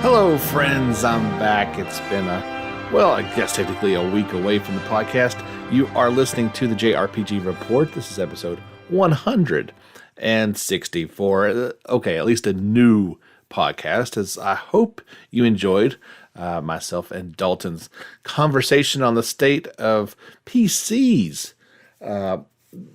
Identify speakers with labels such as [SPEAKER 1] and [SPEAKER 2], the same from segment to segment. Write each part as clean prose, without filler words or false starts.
[SPEAKER 1] Hello, friends. I'm back. It's been I guess technically a week away from the podcast. You are listening to the JRPG Report. This is episode 164. Okay, at least a new podcast, as I hope you enjoyed myself and Dalton's conversation on the state of PCs,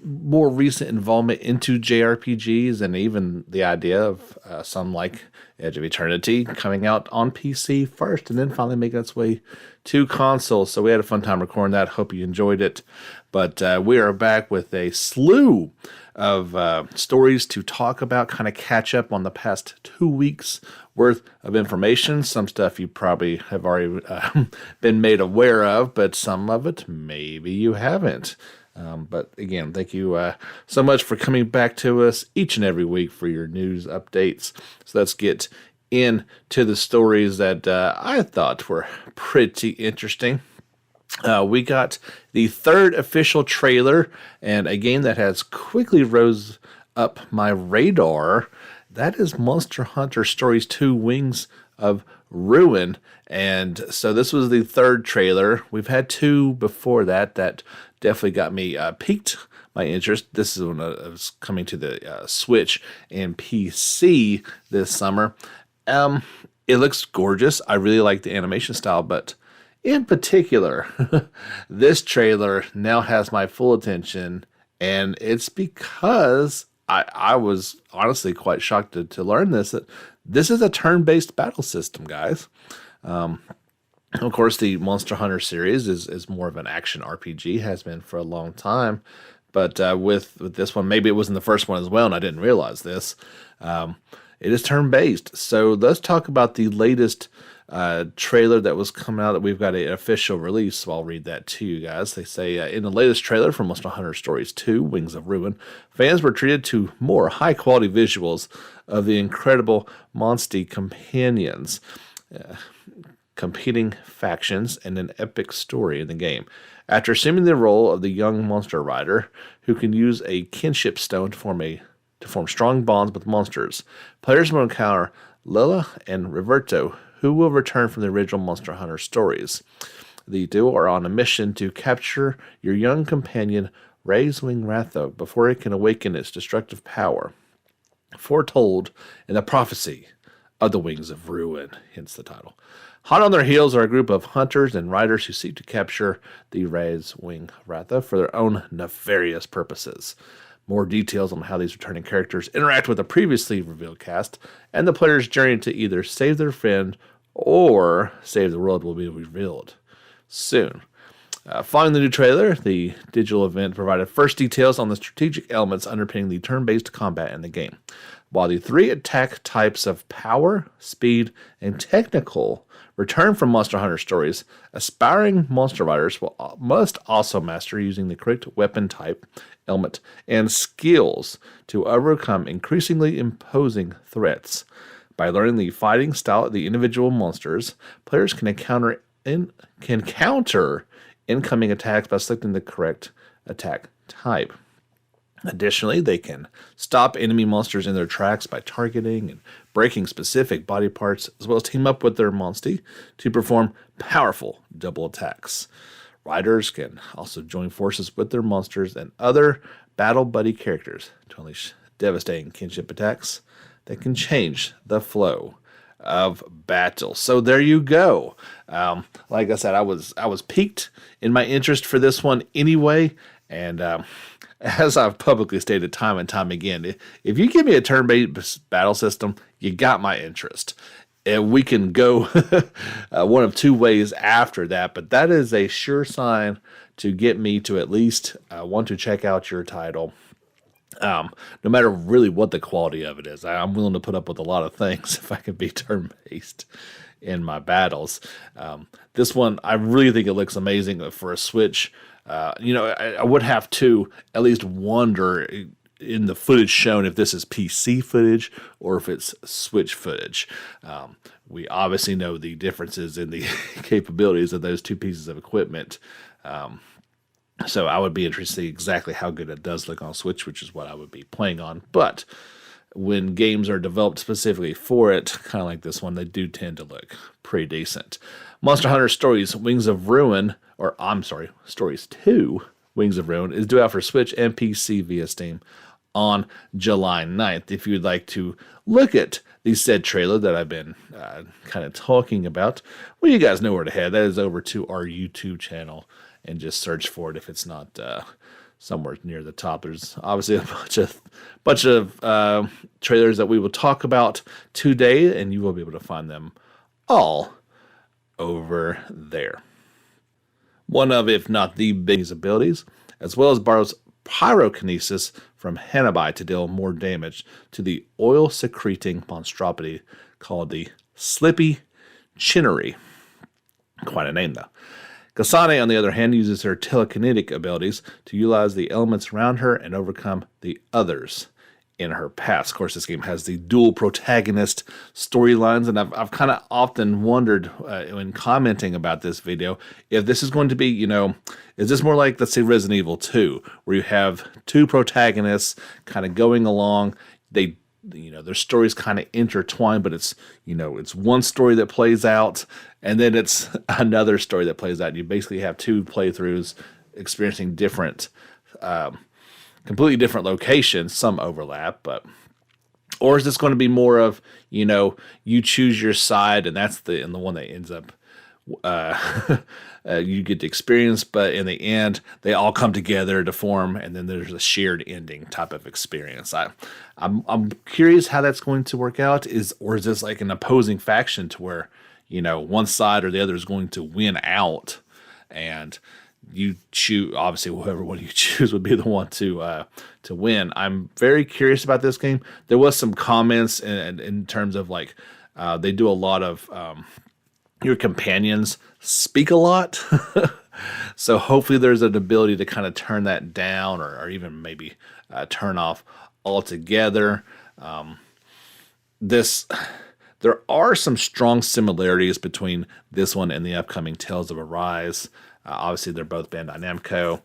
[SPEAKER 1] more recent involvement into JRPGs, and even the idea of some like Edge of Eternity coming out on PC first and then finally making its way to consoles. So we had a fun time recording that. Hope you enjoyed it. But we are back with a slew of stories to talk about, kind of catch up on the past 2 weeks worth of information. Some stuff you probably have already been made aware of, but some of it maybe you haven't. But again, thank you so much for coming back to us each and every week for your news updates. So let's get into the stories that I thought were pretty interesting. We got the third official trailer, and a game that has quickly rose up my radar. That is Monster Hunter Stories 2 Wings of Ruin. And so this was the third trailer. We've had two before that definitely got me piqued my interest. This is when I was coming to the Switch and PC this summer. It looks gorgeous. I really like the animation style, but in particular, this trailer now has my full attention, and it's because I was honestly quite shocked to learn that this is a turn-based battle system, guys. Of course, the Monster Hunter series is more of an action RPG, has been for a long time. But with this one, maybe it was in the first one as well, and I didn't realize this. It is turn-based. So let's talk about the latest trailer that was coming out that we've got an official release. So I'll read that to you guys. They say, in the latest trailer for Monster Hunter Stories 2, Wings of Ruin, fans were treated to more high-quality visuals of the incredible Monstie companions. Competing factions, and an epic story in the game. After assuming the role of the young monster rider who can use a kinship stone to form strong bonds with monsters, players will encounter Lila and Roberto, who will return from the original Monster Hunter stories. The duo are on a mission to capture your young companion Raisewing Ratho before it can awaken its destructive power, foretold in the prophecy of the Wings of Ruin, hence the title. Hot on their heels are a group of hunters and riders who seek to capture the Raisewing Ratho for their own nefarious purposes. More details on how these returning characters interact with the previously revealed cast and the player's journey to either save their friend or save the world will be revealed soon. Following the new trailer, the digital event provided first details on the strategic elements underpinning the turn-based combat in the game. While the three attack types of power, speed, and technical return from Monster Hunter Stories, aspiring monster riders must also master using the correct weapon type, element, and skills to overcome increasingly imposing threats. By learning the fighting style of the individual monsters, players can counter incoming attacks by selecting the correct attack type. Additionally, they can stop enemy monsters in their tracks by targeting and breaking specific body parts, as well as team up with their Monstie to perform powerful double attacks. Riders can also join forces with their monsters and other battle buddy characters to unleash devastating kinship attacks that can change the flow of battle. So there you go. Like I said, I was piqued in my interest for this one anyway, and as I've publicly stated time and time again, if you give me a turn-based battle system, you got my interest. And we can go one of two ways after that, but that is a sure sign to get me to at least want to check out your title. No matter really what the quality of it is, I'm willing to put up with a lot of things if I can be turn-based in my battles. This one, I really think it looks amazing for a Switch. I would have to at least wonder in the footage shown if this is PC footage or if it's Switch footage. We obviously know the differences in the capabilities of those two pieces of equipment. So I would be interested to see exactly how good it does look on Switch, which is what I would be playing on. But when games are developed specifically for it, kind of like this one, they do tend to look pretty decent. Monster Hunter Stories Wings of Ruin, or I'm sorry, Stories 2 Wings of Ruin, is due out for Switch and PC via Steam on July 9th. If you'd like to look at the said trailer that I've been kind of talking about, well, you guys know where to head. That is over to our YouTube channel and just search for it if it's not somewhere near the top. There's obviously a bunch of trailers that we will talk about today, and you will be able to find them all over there. One of, if not the biggest abilities, as well as borrows pyrokinesis from Hanabi to deal more damage to the oil-secreting monstrosity called the Slippy Chinnery. Quite a name, though. Kasane, on the other hand, uses her telekinetic abilities to utilize the elements around her and overcome the others in her past. Of course, this game has the dual protagonist storylines, and I've kind of often wondered when commenting about this video if this is going to be, is this more like, let's say, Resident Evil 2, where you have two protagonists kind of going along, their stories kind of intertwine, but it's one story that plays out, and then it's another story that plays out. You basically have two playthroughs experiencing different, completely different locations, some overlap, or is this going to be more of, you choose your side, and that's the one that ends up, you get to experience, but in the end, they all come together to form, and then there's a shared ending type of experience. I'm curious how that's going to work out. Or is this like an opposing faction to where, one side or the other is going to win out, and you choose, obviously whoever one you choose would be the one to win. I'm very curious about this game. There was some comments in terms of like, they do a lot of, your companions speak a lot. So hopefully there's an ability to kind of turn that down or even maybe turn off altogether. There are some strong similarities between this one and the upcoming Tales of Arise. Obviously, they're both Bandai Namco,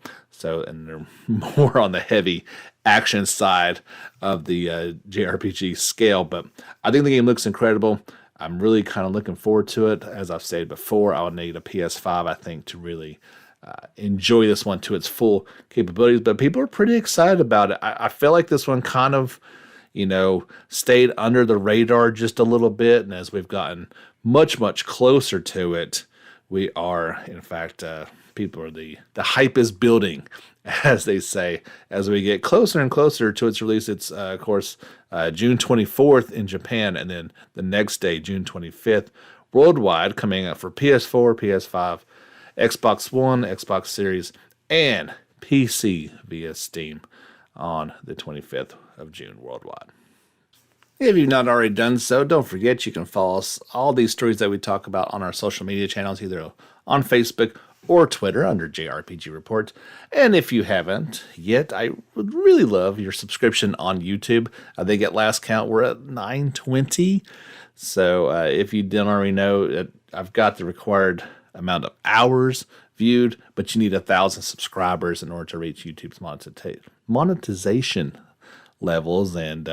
[SPEAKER 1] and they're more on the heavy action side of the JRPG scale. But I think the game looks incredible. I'm really kind of looking forward to it. As I've stated before, I would need a PS5, I think, to really enjoy this one to its full capabilities. But people are pretty excited about it. I feel like this one kind of, stayed under the radar just a little bit. And as we've gotten much, much closer to it, we are, in fact, the hype is building, as they say, as we get closer and closer to its release. It's, of course, June 24th in Japan, and then the next day, June 25th, worldwide, coming out for PS4, PS5, Xbox One, Xbox Series, and PC via Steam on the 25th of June worldwide. If you've not already done so, don't forget you can follow us, all these stories that we talk about, on our social media channels, either on Facebook or Twitter under JRPG Report. And if you haven't yet, I would really love your subscription on YouTube. I think at last count we're at 920. So if you didn't already know, I've got the required amount of hours viewed, but you need 1,000 subscribers in order to reach YouTube's monetization levels. And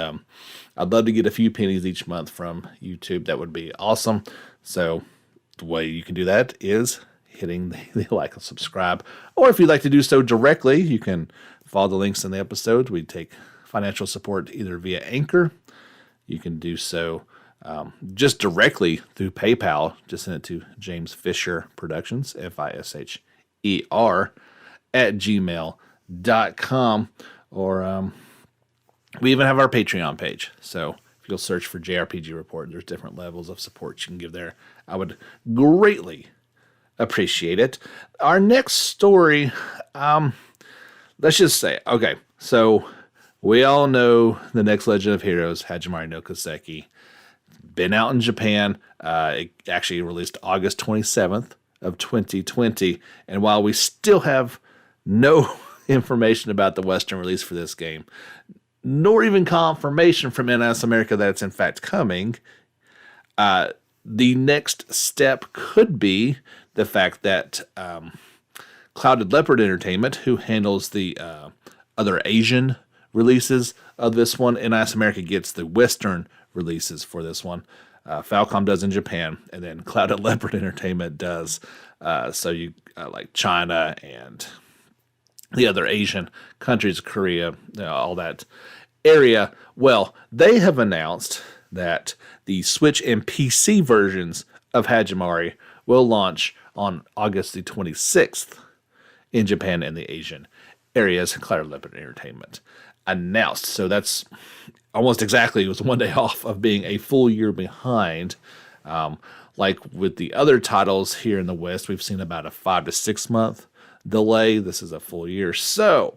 [SPEAKER 1] I'd love to get a few pennies each month from YouTube. That would be awesome. So the way you can do that is hitting the like and subscribe. Or if you'd like to do so directly, you can follow the links in the episode. We take financial support either via Anchor. You can do so just directly through PayPal. Just send it to James Fisher Productions, FISHER, @gmail.com. Or we even have our Patreon page. So if you'll search for JRPG Report, there's different levels of support you can give there. I would greatly appreciate it. Our next story, let's just say, okay, so we all know the next Legend of Heroes, Hajimari no Koseki, been out in Japan. It actually released August 27th of 2020. And while we still have no information about the Western release for this game, nor even confirmation from NS America that it's in fact coming, the next step could be the fact that Clouded Leopard Entertainment, who handles the other Asian releases of this one. NIS America gets the Western releases for this one. Falcom does in Japan, and then Clouded Leopard Entertainment does. So you like China and the other Asian countries, Korea, all that area. Well, they have announced that the Switch and PC versions of Hajimari will launch on August the 26th in Japan and the Asian areas. Clouded Leopard Entertainment announced. So that's almost exactly, it was one day off of being a full year behind. Like with the other titles here in the West, we've seen about a 5 to 6 month delay. This is a full year. So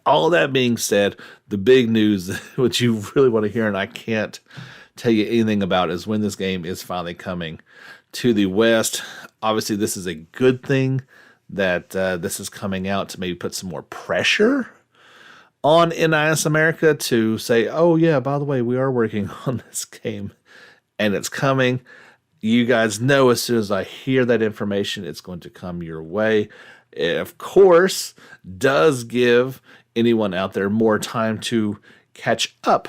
[SPEAKER 1] all that being said, the big news, which you really want to hear, and I can't tell you anything about, is when this game is finally coming to the West. Obviously, this is a good thing that this is coming out to maybe put some more pressure on NIS America to say, oh yeah, by the way, we are working on this game and it's coming. You guys know as soon as I hear that information, it's going to come your way. It, of course, does give anyone out there more time to catch up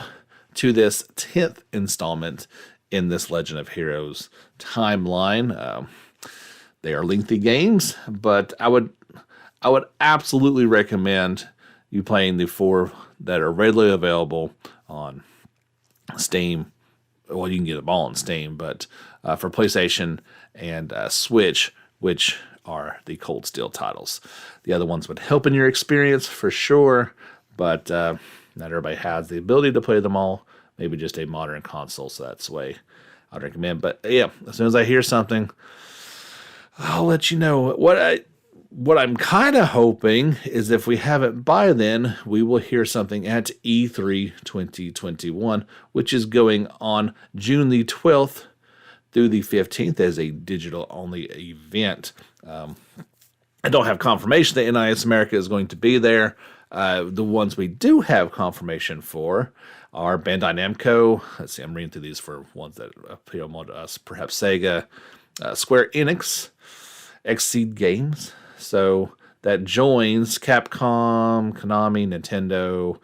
[SPEAKER 1] to this 10th installment in this Legend of Heroes timeline. They are lengthy games, but I would absolutely recommend you playing the 4 that are readily available on Steam. Well, you can get them all on Steam, but for PlayStation and Switch, which are the Cold Steel titles. The other ones would help in your experience for sure, but not everybody has the ability to play them all. Maybe just a modern console, so that's the way I'd recommend. But yeah, as soon as I hear something, I'll let you know. What I'm kind of hoping is if we haven't by then, we will hear something at E3 2021, which is going on June the 12th through the 15th as a digital-only event. I don't have confirmation that NIS America is going to be there. The ones we do have confirmation for are Bandai Namco. Let's see, I'm reading through these for ones that appeal more to us. Perhaps Sega, Square Enix, Xseed Games. So that joins Capcom, Konami, Nintendo,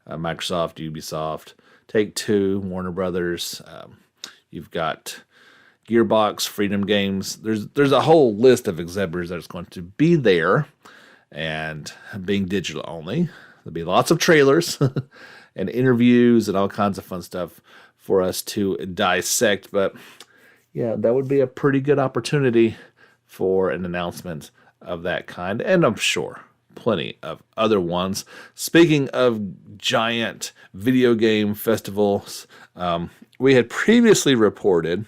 [SPEAKER 1] Microsoft, Ubisoft, Take-Two, Warner Brothers. You've got Gearbox, Freedom Games. There's a whole list of exhibitors that's going to be there, and being digital only, there'll be lots of trailers and interviews and all kinds of fun stuff for us to dissect. But yeah, that would be a pretty good opportunity for an announcement of that kind, and I'm sure plenty of other ones. Speaking of giant video game festivals, we had previously reported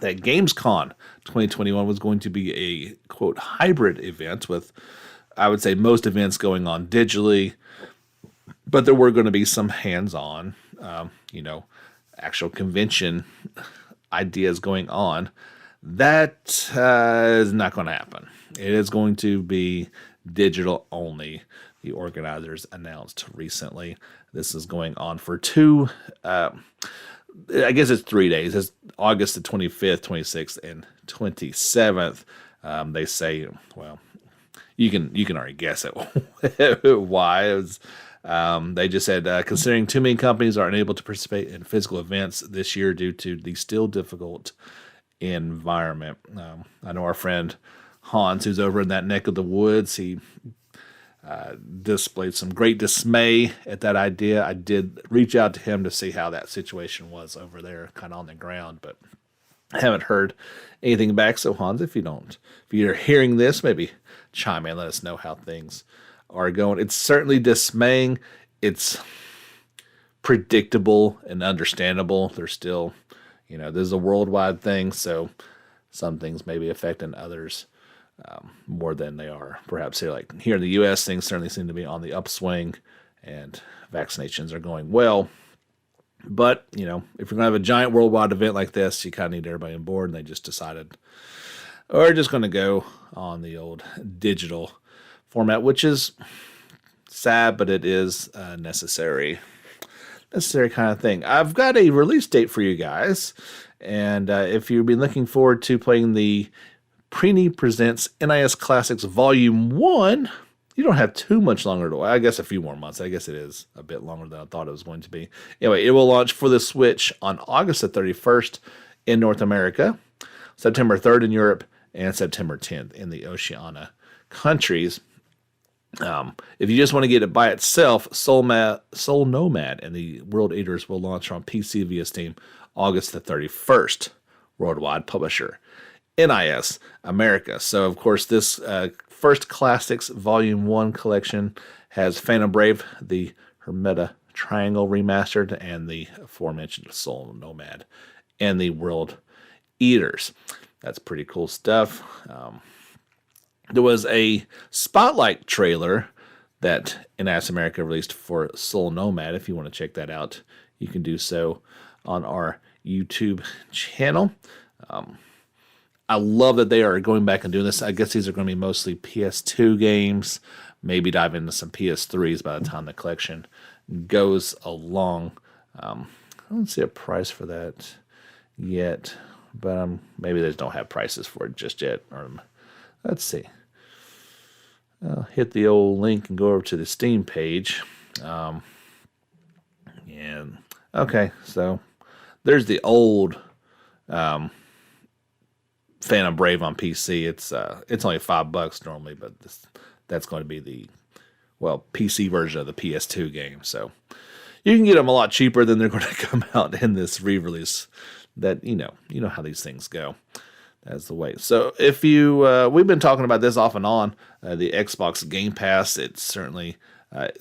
[SPEAKER 1] that Gamescom 2021 was going to be a, quote, hybrid event with, I would say, most events going on digitally, but there were going to be some hands-on, actual convention ideas going on. That is not going to happen. It is going to be digital only. The organizers announced recently. This is going on for 2, I guess it's 3 days. It's August the 25th, 26th, and 27th. They say, well, you can already guess it why. It was, they just said, considering too many companies are unable to participate in physical events this year due to the still difficult environment. I know our friend Hans, who's over in that neck of the woods, he displayed some great dismay at that idea. I did reach out to him to see how that situation was over there, kind of on the ground, but I haven't heard anything back. So Hans, if you're hearing this, maybe chime in, let us know how things are going. It's certainly dismaying. It's predictable and understandable. There's still, this is a worldwide thing, so some things may be affecting others more than they are perhaps here. Like here in the U.S., things certainly seem to be on the upswing, and vaccinations are going well. But, if you're going to have a giant worldwide event like this, you kind of need everybody on board, and they just decided, we're just going to go on the old digital format, which is sad, but it is necessary kind of thing. I've got a release date for you guys, and if you've been looking forward to playing the KUNI Presents NIS Classics Volume 1. You don't have too much longer to wait. I guess a few more months. I guess it is a bit longer than I thought it was going to be. Anyway, it will launch for the Switch on August the 31st in North America, September 3rd in Europe, and September 10th in the Oceania countries. If you just want to get it by itself, Soul Nomad and the World Eaters will launch on PC via Steam August the 31st. Worldwide publisher, NIS America. So, of course, this First Classics Volume 1 collection has Phantom Brave, the Hermeta Triangle remastered, and the aforementioned Soul Nomad and the World Eaters. That's pretty cool stuff. There was a spotlight trailer that NIS America released for Soul Nomad. If you want to check that out, you can do so on our YouTube channel. I love that they are going back and doing this. I guess these are going to be mostly PS2 games, maybe dive into some PS3s by the time the collection goes along. I don't see a price for that yet, but maybe they just don't have prices for it just yet. Let's see. I'll hit the old link and go over to the Steam page. And okay, so there's the old Phantom Brave on PC. It's only $5 normally, but that's going to be the PC version of the PS2 game. So you can get them a lot cheaper than they're going to come out in this re-release. That you know how these things go. That's the way. So if you we've been talking about this off and on the Xbox Game Pass. It certainly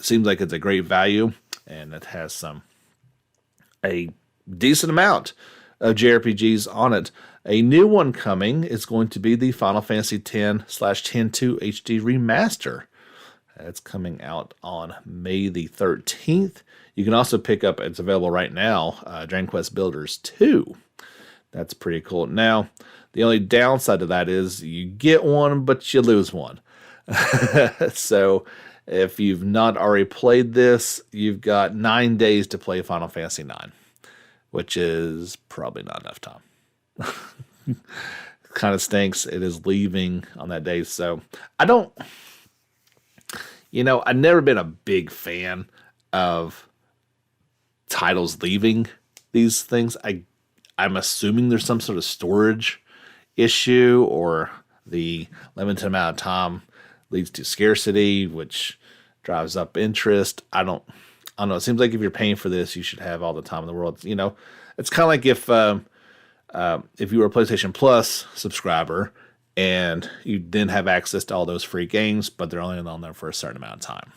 [SPEAKER 1] seems like it's a great value, and it has a decent amount of JRPGs on it. A new one coming is going to be the Final Fantasy X/10-2 HD Remaster. It's coming out on May the 13th. You can also pick up, it's available right now, Dragon Quest Builders 2. That's pretty cool. Now, the only downside to that is you get one, but you lose one. So, if you've not already played this, you've got 9 days to play Final Fantasy 9. Which is probably not enough time. Kind of stinks. It is leaving on that day. So I've never been a big fan of titles leaving these things. I'm assuming there's some sort of storage issue, or the limited amount of time leads to scarcity, which drives up interest. I don't know. It seems like if you're paying for this, you should have all the time in the world. It's kind of like if you were a PlayStation Plus subscriber and you didn't have access to all those free games, but they're only on there for a certain amount of time.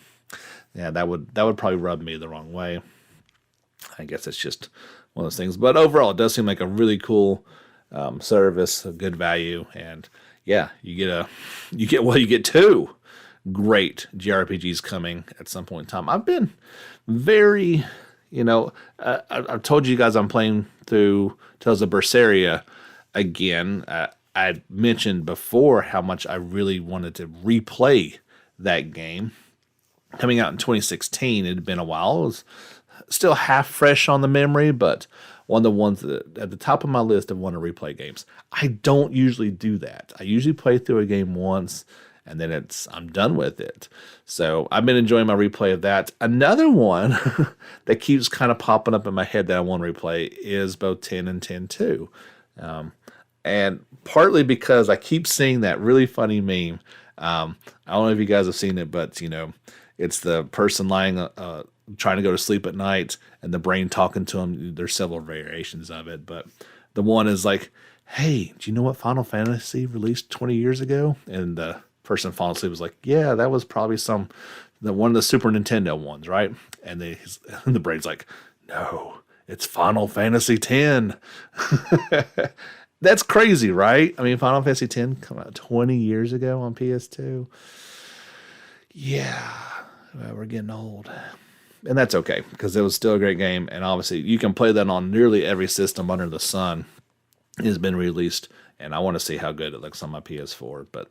[SPEAKER 1] Yeah, that would probably rub me the wrong way. I guess it's just one of those things. But overall, it does seem like a really cool service, a good value, and yeah, you get two great JRPGs coming at some point in time. I've been very, I've told you guys I'm playing through Tales of Berseria again. I mentioned before how much I really wanted to replay that game. Coming out in 2016, it had been a while. It was still half fresh on the memory, but one of the ones that at the top of my list of want to replay games. I don't usually do that. I usually play through a game once, and then I'm done with it. So I've been enjoying my replay of that. Another one that keeps kind of popping up in my head that I want to replay is both 10 and 10-2. And partly because I keep seeing that really funny meme. I don't know if you guys have seen it, but it's the person lying, trying to go to sleep at night, and the brain talking to them. There's several variations of it, but the one is like, "Hey, do you know what Final Fantasy released 20 years ago?" And the person falling asleep was like, "Yeah, that was probably one of the Super Nintendo ones, right?" And the brain's like, "No, it's Final Fantasy X." That's crazy, right? I mean, Final Fantasy X came out 20 years ago on PS2. Yeah, well, we're getting old. And that's okay, because it was still a great game. And obviously, you can play that on nearly every system under the sun. It has been released, and I want to see how good it looks on my PS4. But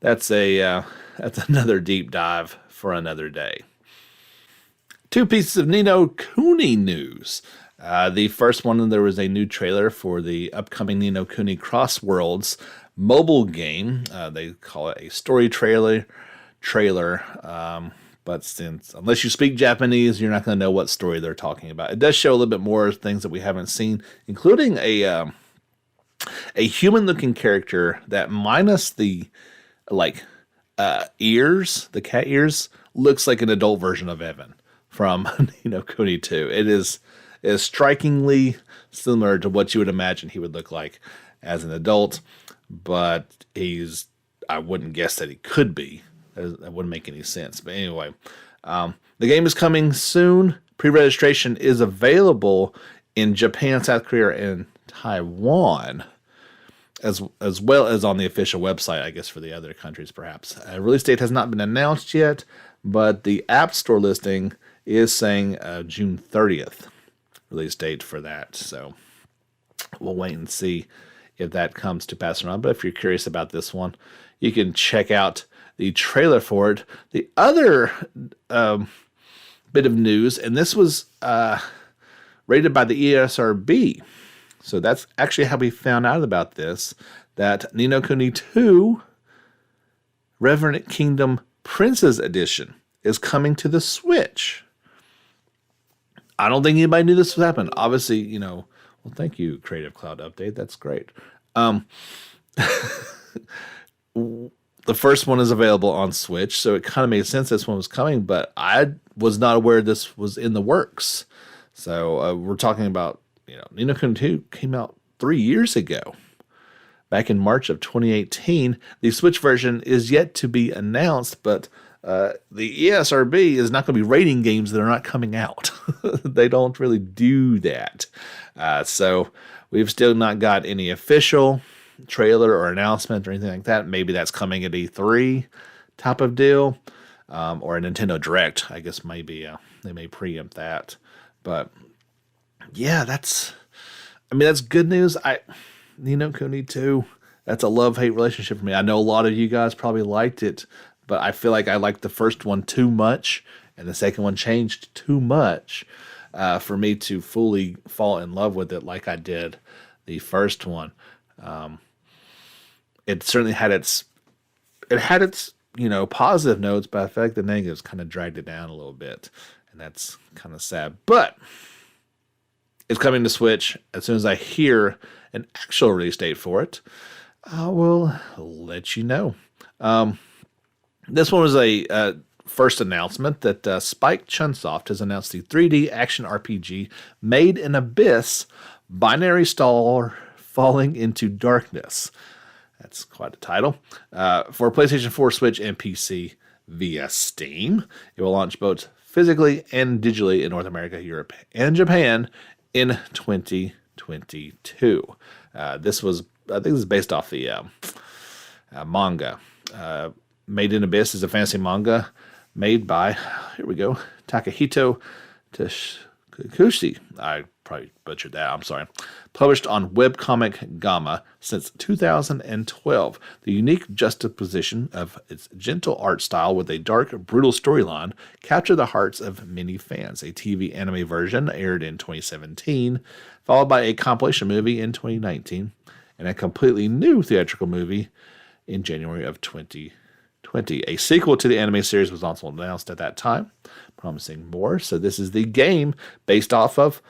[SPEAKER 1] that's another deep dive for another day. 2 pieces of Ni no Kuni news. The first one, there was a new trailer for the upcoming Ni no Kuni Crossworlds mobile game. They call it a story trailer. But since, unless you speak Japanese, you're not going to know what story they're talking about. It does show a little bit more things that we haven't seen, including a human-looking character that, minus the ears, the cat ears, looks like an adult version of Evan from KUNI 2. It is strikingly similar to what you would imagine he would look like as an adult, but I wouldn't guess that he could be. That wouldn't make any sense. But anyway, the game is coming soon. Pre-registration is available in Japan, South Korea, and Taiwan, as well as on the official website, I guess, for the other countries, perhaps. A release date has not been announced yet, but the App Store listing is saying June 30th release date for that. So we'll wait and see if that comes to pass or not. But if you're curious about this one, you can check out the trailer for it. The other bit of news, and this was rated by the ESRB, so that's actually how we found out about this, that Ni no Kuni 2 Revenant Kingdom Princess Edition is coming to the Switch. I don't think anybody knew this would happen. Obviously, well, thank you, Creative Cloud Update. That's great. The first one is available on Switch, so it kind of made sense this one was coming, but I was not aware this was in the works. So we're talking about, Ni no Kuni 2 came out 3 years ago, back in March of 2018. The Switch version is yet to be announced, but the ESRB is not going to be rating games that are not coming out. They don't really do that. So we've still not got any official trailer or announcement or anything like that. Maybe that's coming at E3 type of deal, or a Nintendo Direct. I guess maybe they may preempt that. But yeah, that's good news. Ni no Kuni 2, that's a love-hate relationship for me. I know a lot of you guys probably liked it, but I feel like I liked the first one too much, and the second one changed too much for me to fully fall in love with it like I did the first one. It certainly had its positive notes, but I feel like the negatives kind of dragged it down a little bit, and that's kind of sad. But it's coming to Switch. As soon as I hear an actual release date for it, I will let you know. This one was a first announcement that Spike Chunsoft has announced the 3D action RPG Made in Abyss Binary Star Falling into Darkness. That's quite a title. For PlayStation 4, Switch, and PC via Steam. It will launch both physically and digitally in North America, Europe, and Japan in 2022. I think this is based off the manga. Made in Abyss is a fantasy manga made by, Takahito Kikuchi. I probably butchered that, I'm sorry. Published on webcomic Gamma since 2012. The unique juxtaposition of its gentle art style with a dark, brutal storyline captured the hearts of many fans. A TV anime version aired in 2017, followed by a compilation movie in 2019, and a completely new theatrical movie in January of 2020. A sequel to the anime series was also announced at that time, promising more. So this is the game based off of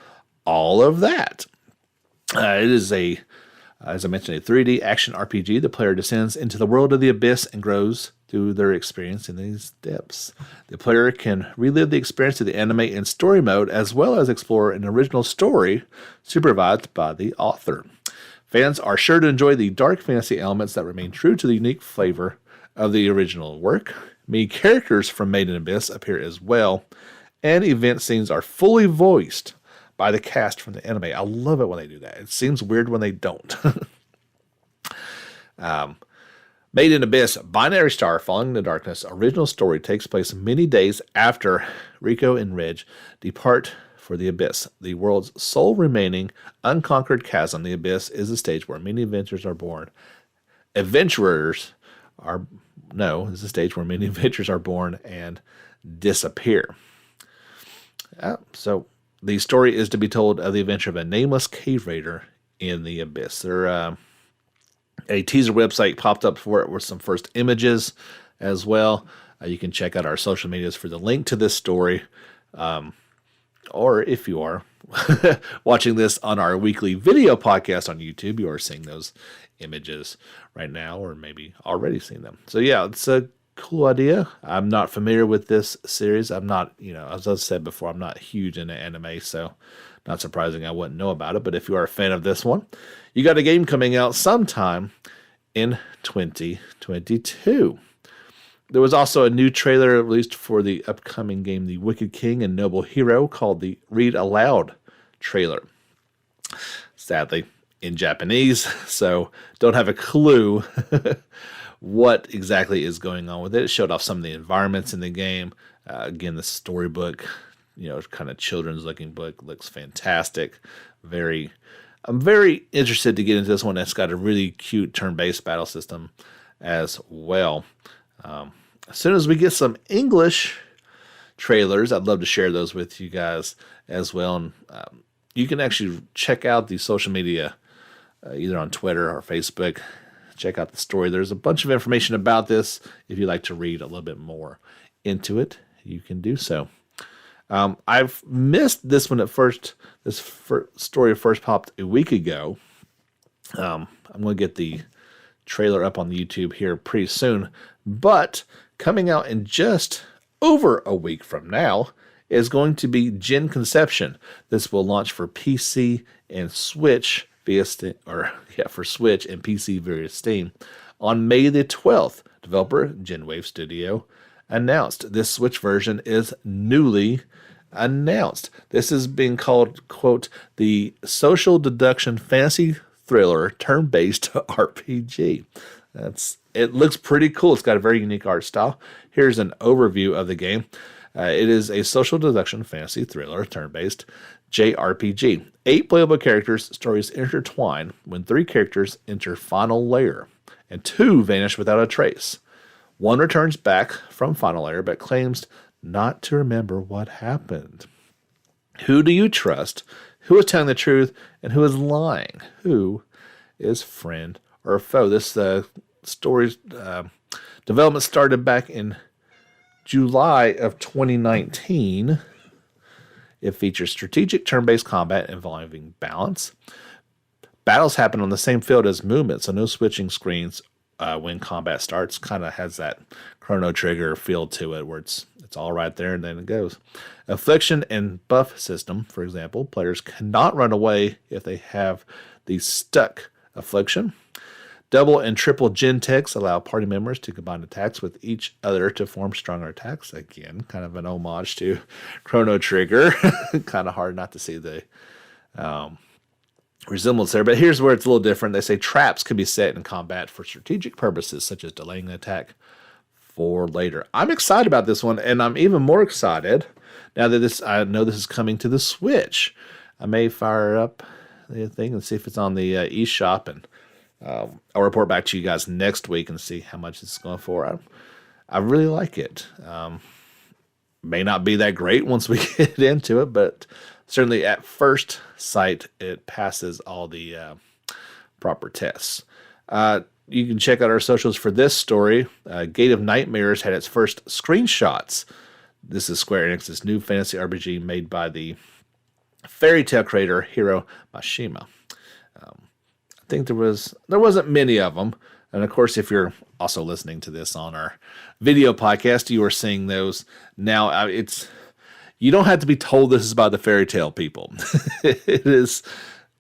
[SPEAKER 1] all of that. It is as I mentioned, a 3D action RPG. The player descends into the world of the abyss and grows through their experience in these depths. The player can relive the experience of the anime in story mode, as well as explore an original story supervised by the author. Fans are sure to enjoy the dark fantasy elements that remain true to the unique flavor of the original work. Many characters from Made in Abyss appear as well, and event scenes are fully voiced by the cast from the anime. I love it when they do that. It seems weird when they don't. Made in Abyss, Binary Star Falling into Darkness, original story takes place many days after Rico and Reg depart for the Abyss, the world's sole remaining unconquered chasm. The Abyss is a stage where many adventures are born. Is a stage where many adventures are born and disappear. So the story is to be told of the adventure of a nameless cave raider in the Abyss. A teaser website popped up for it with some first images as well. You can check out our social medias for the link to this story. Or if you are watching this on our weekly video podcast on YouTube, you are seeing those images right now, or maybe already seen them. So yeah, it's a cool idea. I'm not familiar with this series. I'm not, as I said before, I'm not huge into anime, so not surprising I wouldn't know about it. But if you are a fan of this one, you got a game coming out sometime in 2022. There was also a new trailer released for the upcoming game, The Wicked King and Noble Hero, called the Read Aloud trailer. Sadly, in Japanese, so don't have a clue what exactly is going on with it. It showed off some of the environments in the game. Again, the storybook, kind of children's looking book, looks fantastic. I'm very interested to get into this one. It's got a really cute turn-based battle system as well. As soon as we get some English trailers, I'd love to share those with you guys as well. And you can actually check out the social media, either on Twitter or Facebook. Check out the story. There's a bunch of information about this. If you'd like to read a little bit more into it, you can do so. I've missed this one at first. This story first popped a week ago. I'm going to get the trailer up on the YouTube here pretty soon. But coming out in just over a week from now is going to be Gen Conception. This will launch for PC and Switch for Switch and PC via Steam on May the 12th. Developer Genwave Studio announced this Switch version is newly announced. This is being called, quote, the social deduction fantasy thriller turn-based RPG. It looks pretty cool. It's got a very unique art style. Here's an overview of the game. It is a social deduction fantasy thriller turn-based JRPG. 8 playable characters' stories intertwine when 3 characters enter Final Layer, and 2 vanish without a trace. 1 returns back from Final Layer but claims not to remember what happened. Who do you trust? Who is telling the truth? And who is lying? Who is friend or foe? This story's development started back in July of 2019. It features strategic turn-based combat involving balance. Battles happen on the same field as movement, so no switching screens when combat starts. Kind of has that Chrono Trigger feel to it, where it's all right there and then it goes. Affliction and buff system, for example, players cannot run away if they have the stuck affliction. Double and triple gen techs allow party members to combine attacks with each other to form stronger attacks. Again, kind of an homage to Chrono Trigger. Kind of hard not to see the resemblance there. But here's where it's a little different. They say traps can be set in combat for strategic purposes, such as delaying an attack for later. I'm excited about this one, and I'm even more excited now that I know this is coming to the Switch. I may fire up the thing and see if it's on the eShop, and I'll report back to you guys next week and see how much it's going for. I really like it. May not be that great once we get into it, but certainly at first sight, it passes all the proper tests. You can check out our socials for this story. Gate of Nightmares had its first screenshots. This is Square Enix's new fantasy RPG made by the fairy tale creator Hiro Mashima. I think there wasn't many of them. And of course, if you're also listening to this on our video podcast, you are seeing those now. You don't have to be told this is about the fairy tale people. It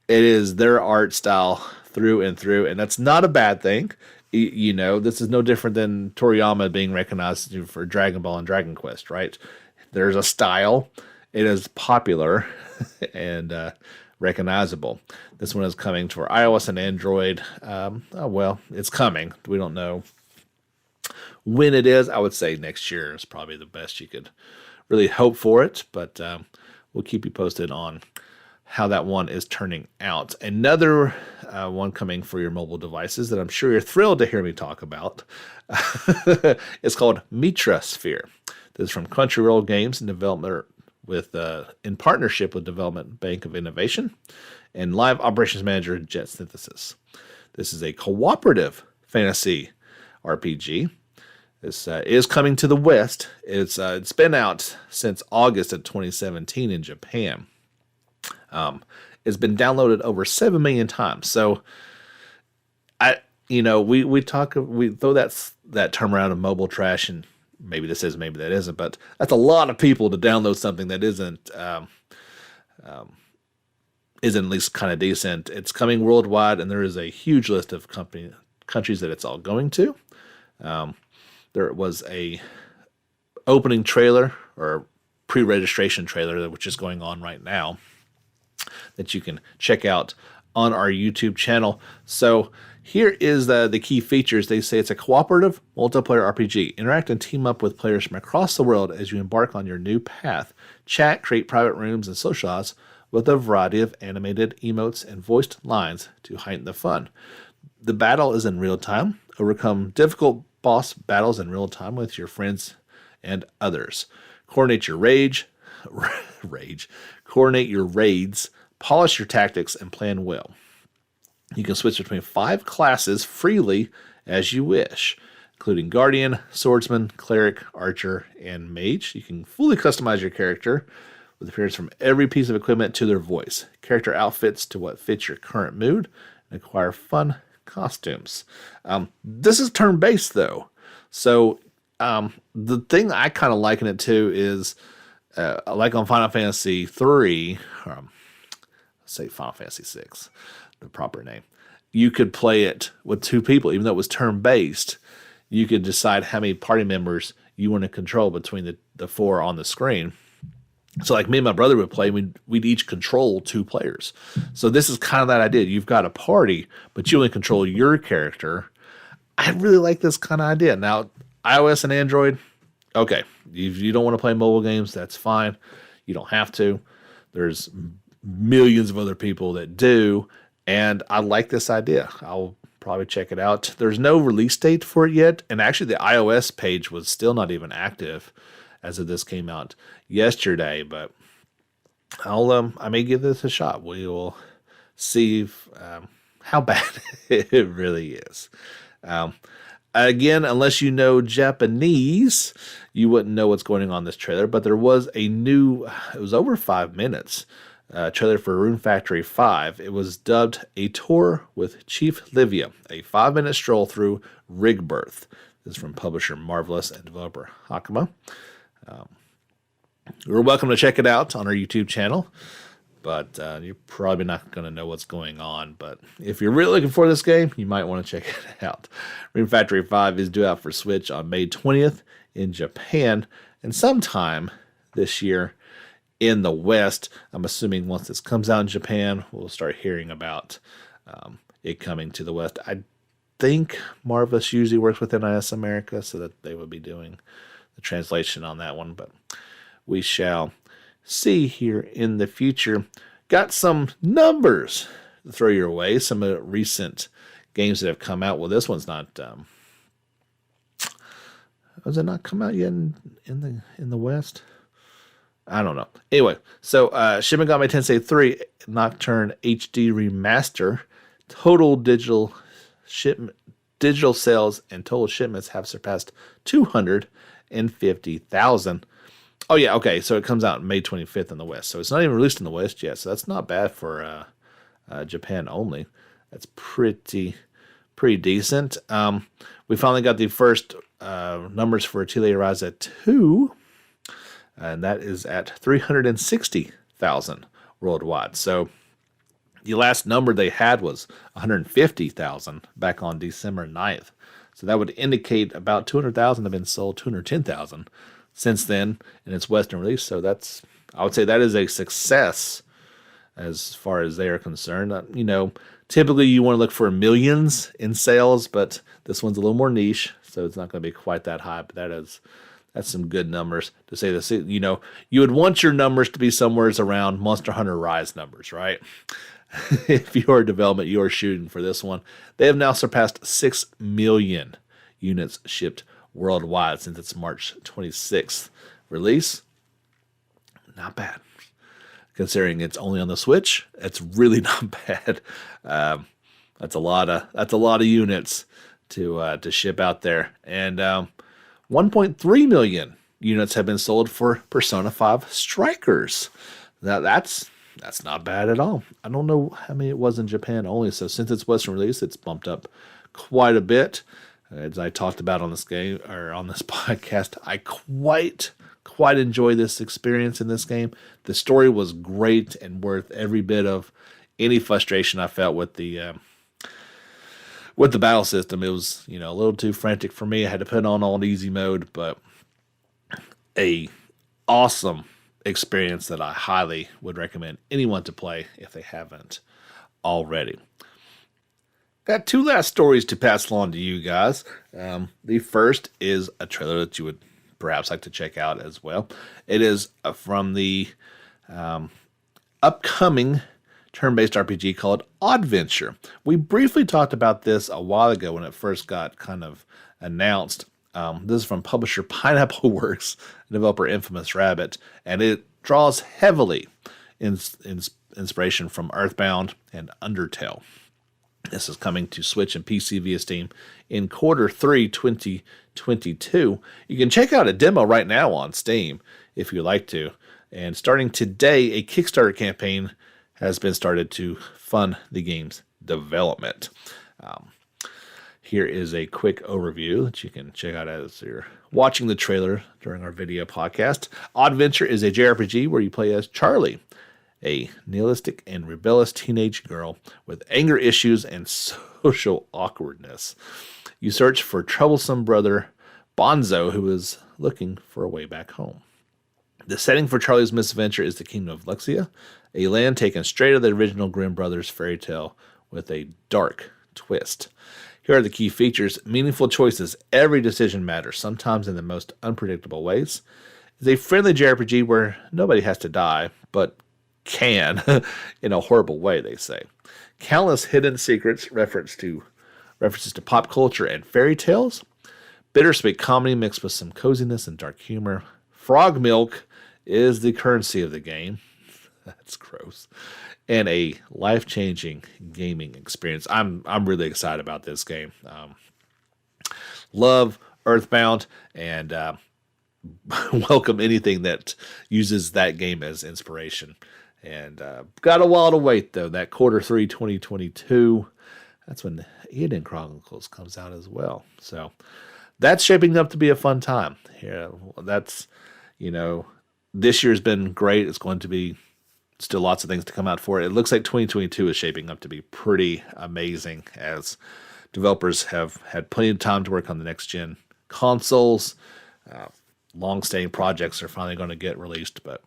[SPEAKER 1] is their art style through and through, and that's not a bad thing. This is no different than Toriyama being recognized for Dragon Ball and Dragon Quest, right? There's a style. It is popular and recognizable. This one is coming for iOS and Android. It's coming. We don't know when it is. I would say next year is probably the best you could really hope for it, but we'll keep you posted on how that one is turning out. Another one coming for your mobile devices that I'm sure you're thrilled to hear me talk about. It's called Mitra Sphere. This is from Crunchyroll Games in development in partnership with Development Bank of Innovation and Live Operations Manager Jet Synthesis. This is a cooperative fantasy RPG. This is coming to the West. It's been out since August of 2017 in Japan. It's been downloaded over 7 million times. So we throw that term around of mobile trash, and maybe this is, maybe that isn't, but that's a lot of people to download something that isn't at least kind of decent. It's coming worldwide, and there is a huge list of countries that it's all going to. There was a opening trailer or pre-registration trailer, which is going on right now, that you can check out on our YouTube channel. So here is the key features. They say it's a cooperative multiplayer RPG. Interact and team up with players from across the world as you embark on your new path. Chat, create private rooms, and socialize with a variety of animated emotes and voiced lines to heighten the fun. The battle is in real time. Overcome difficult boss battles in real time with your friends and others. Coordinate your coordinate your raids, polish your tactics, and plan well. You can switch between 5 classes freely as you wish, including Guardian, Swordsman, Cleric, Archer, and Mage. You can fully customize your character with appearance from every piece of equipment to their voice, character outfits to what fits your current mood, and acquire fun costumes. This is turn-based, though. So the thing I kind of liken it to is, like on Final Fantasy 3, let's say Final Fantasy 6, the proper name, you could play it with 2 people. Even though it was turn-based, you could decide how many party members you want to control between the 4 on the screen. So like me and my brother would play, we'd each control 2 players. So this is kind of that idea. You've got a party, but you only control your character. I really like this kind of idea. Now, iOS and Android, okay. If you don't want to play mobile games, that's fine. You don't have to. There's millions of other people that do, and I like this idea. I'll probably check it out. There's no release date for it yet, and actually the iOS page was still not even active as of this came out yesterday, but I may give this a shot. We will see how bad it really is. Again, unless you know Japanese, you wouldn't know what's going on in this trailer, but there was it was over 5 minutes, trailer for Rune Factory 5. It was dubbed A Tour with Chief Livia, a 5-minute stroll through Rigbirth. This is from publisher Marvelous and developer Hakama. You're welcome to check it out on our YouTube channel, but you're probably not going to know what's going on. But if you're really looking for this game, you might want to check it out. Rune Factory 5 is due out for Switch on May 20th in Japan, and sometime this year in the West. I'm assuming once this comes out in Japan, we'll start hearing about it coming to the West. I think Marvelous usually works with NIS America, so that they would be doing the translation on that one, but we shall see here in the future. Got some numbers to throw your way, some of the recent games that have come out. Well, this one's not has it not come out yet in the West? I don't know. Anyway, so Shin Megami Tensei 3 Nocturne HD Remaster, total digital sales and total shipments have surpassed 250,000. Oh yeah, okay. So it comes out May 25th in the West. So it's not even released in the West yet. So that's not bad for Japan only. That's pretty decent. We finally got the first numbers for Atelier Ryza 2, and that is at 360,000 worldwide. So the last number they had was 150,000 back on December 9th. So that would indicate about 200,000 have been sold, 210,000 since then in its Western release. So I would say that is a success as far as they are concerned. Typically you want to look for millions in sales, but this one's a little more niche, so it's not going to be quite that high. But that's some good numbers to say this. You would want your numbers to be somewhere around Monster Hunter Rise numbers, right? If you are development, you are shooting for this one. They have now surpassed 6 million units shipped worldwide since its March 26th release. Not bad. Considering it's only on the Switch, it's really not bad. That's a lot of units to ship out there. And 1.3 million units have been sold for Persona 5 Strikers. Now that's not bad at all. I don't know how many it was in Japan only, so since it's Western release, it's bumped up quite a bit. As I talked about on this game or on this podcast, I quite enjoy this experience in this game. The story was great and worth every bit of any frustration I felt with the battle system. It was, a little too frantic for me. I had to put it on easy mode, but a awesome experience that I highly would recommend anyone to play if they haven't already. Got two last stories to pass along to you guys. The first is a trailer that you would perhaps like to check out as well. It is from the upcoming turn-based RPG called Oddventure. We briefly talked about this a while ago when it first got kind of announced. This is from publisher Pineapple Works, developer Infamous Rabbit, and it draws heavily inspiration from Earthbound and Undertale. This is coming to Switch and PC via Steam in Q3 2022. You can check out a demo right now on Steam if you'd like to. And starting today, a Kickstarter campaign has been started to fund the game's development. Here is a quick overview that you can check out as you're watching the trailer during our video podcast. Oddventure is a JRPG where you play as Charlie, a nihilistic and rebellious teenage girl with anger issues and social awkwardness. You search for troublesome brother Bonzo, who is looking for a way back home. The setting for Charlie's misadventure is the Kingdom of Luxia, a land taken straight out of the original Grimm Brothers fairy tale with a dark twist. Here are the key features. Meaningful choices. Every decision matters, sometimes in the most unpredictable ways. It's a friendly JRPG where nobody has to die, but can in a horrible way, they say. Countless hidden secrets, references to pop culture and fairy tales. Bittersweet comedy mixed with some coziness and dark humor. Frog milk is the currency of the game. That's gross. And a life-changing gaming experience. I'm really excited about this game. Love Earthbound and welcome anything that uses that game as inspiration. And got a while to wait, though. That Q3 2022, that's when Eden Chronicles comes out as well. So that's shaping up to be a fun time. Yeah, that's, this year's been great. It's going to be still lots of things to come out for it. It looks like 2022 is shaping up to be pretty amazing as developers have had plenty of time to work on the next-gen consoles. Long-staying projects are finally going to get released, but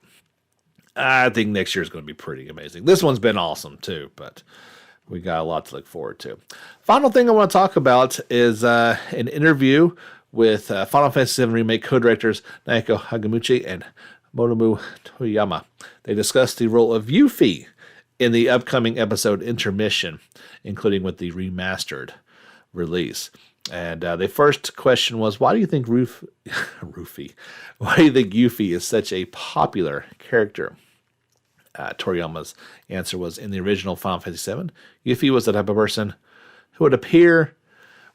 [SPEAKER 1] I think next year is going to be pretty amazing. This one's been awesome too, but we got a lot to look forward to. Final thing I want to talk about is an interview with Final Fantasy VII Remake co-directors Naoko Hagamuchi and Motomu Toyama. They discussed the role of Yuffie in the upcoming episode Intermission, including with the remastered release. And the first question was, why do you think Yuffie is such a popular character? Toriyama's answer was, in the original Final Fantasy VII, Yuffie was the type of person who would appear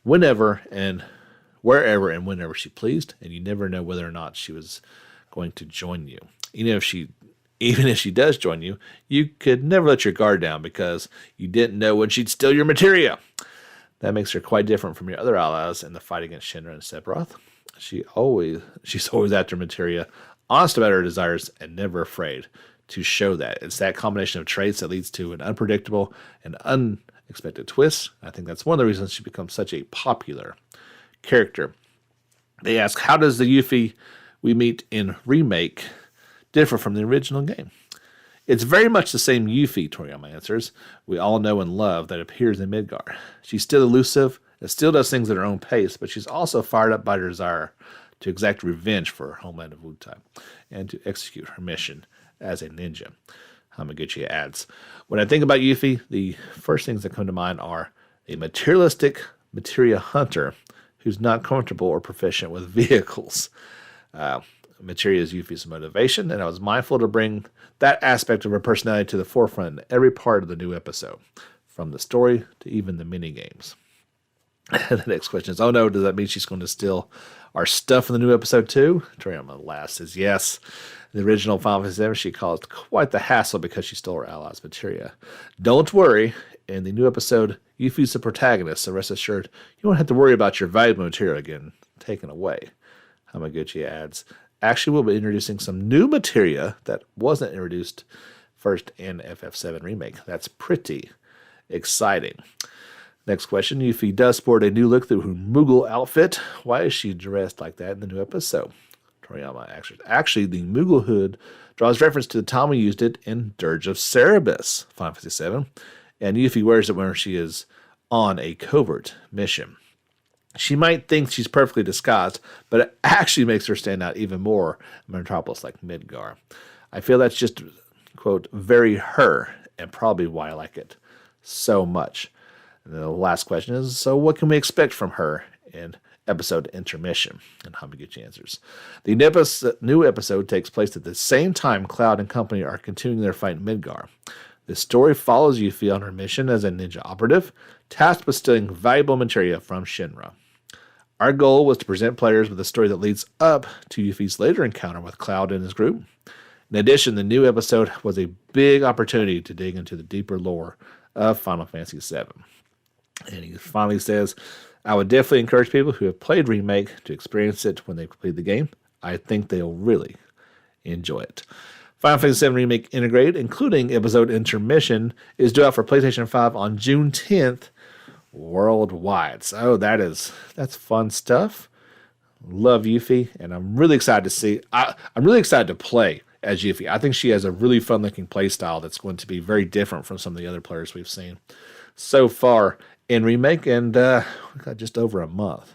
[SPEAKER 1] whenever and wherever and whenever she pleased, and you never know whether or not she was going to join you. Even if she does join you, you could never let your guard down because you didn't know when she'd steal your materia. That makes her quite different from your other allies in the fight against Shinra and Sephiroth. She's always after materia, honest about her desires, and never afraid to show that. It's that combination of traits that leads to an unpredictable and unexpected twist. I think that's one of the reasons she becomes such a popular character. They ask, how does the Yuffie we meet in Remake differ from the original game? It's very much the same Yuffie, Toriyama answers, we all know and love that appears in Midgar. She's still elusive and still does things at her own pace, but she's also fired up by her desire to exact revenge for her homeland of Wutai and to execute her mission as a ninja. Hamaguchi adds, when I think about Yuffie, the first things that come to mind are a materialistic materia hunter who's not comfortable or proficient with vehicles. Materia is Yuffie's motivation, and I was mindful to bring that aspect of her personality to the forefront in every part of the new episode. from the story to even the mini games. The next question is, oh no, does that mean she's going to steal our stuff in the new episode too? Toriyama laughs, says yes. In the original Final Fantasy VII, she caused quite the hassle because she stole her allies' materia. Don't worry, in the new episode, Yuffie's the protagonist, so rest assured, you won't have to worry about your valuable material again taken away. Hamaguchi adds, actually, we'll be introducing some new materia that wasn't introduced first in FF7 Remake. That's pretty exciting. Next question, Yuffie does sport a new look through her Moogle outfit. Why is she dressed like that in the new episode? Toriyama answers, actually, the Moogle hood draws reference to the time we used it in Dirge of Cerberus, Final Fantasy VII, and Yuffie wears it when she is on a covert mission. She might think she's perfectly disguised, but it actually makes her stand out even more in Metropolis like Midgar. I feel that's just, quote, very her, and probably why I like it so much. And the last question is, so what can we expect from her in episode intermission? And Hamaguchi answers, the new episode takes place at the same time Cloud and company are continuing their fight in Midgar. The story follows Yuffie on her mission as a ninja operative, tasked with stealing valuable materia from Shinra. Our goal was to present players with a story that leads up to Yuffie's later encounter with Cloud and his group. In addition, the new episode was a big opportunity to dig into the deeper lore of Final Fantasy VII. And he finally says, I would definitely encourage people who have played Remake to experience it when they complete the game. I think they'll really enjoy it. Final Fantasy VII Remake Integrated, including episode intermission, is due out for PlayStation 5 on June 10th worldwide. So that's fun stuff. Love Yuffie, and I'm really excited to see. I'm really excited to play as Yuffie. I think she has a really fun-looking play style that's going to be very different from some of the other players we've seen so far in Remake, and we got just over a month.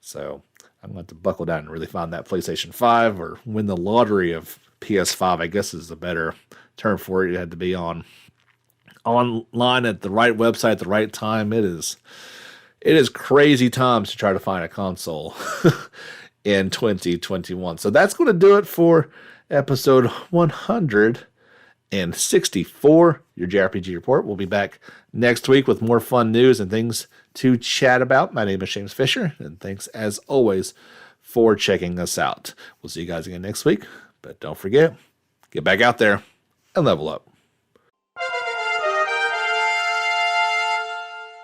[SPEAKER 1] So I'm going to have to buckle down and really find that PlayStation 5 or win the lottery of PS5, I guess is a better term for it. You had to be online at the right website at the right time. It is crazy times to try to find a console in 2021. So that's going to do it for episode 164, your JRPG report. We'll be back next week with more fun news and things to chat about. My name is James Fisher, and thanks as always for checking us out. We'll see you guys again next week, but don't forget, get back out there and level up.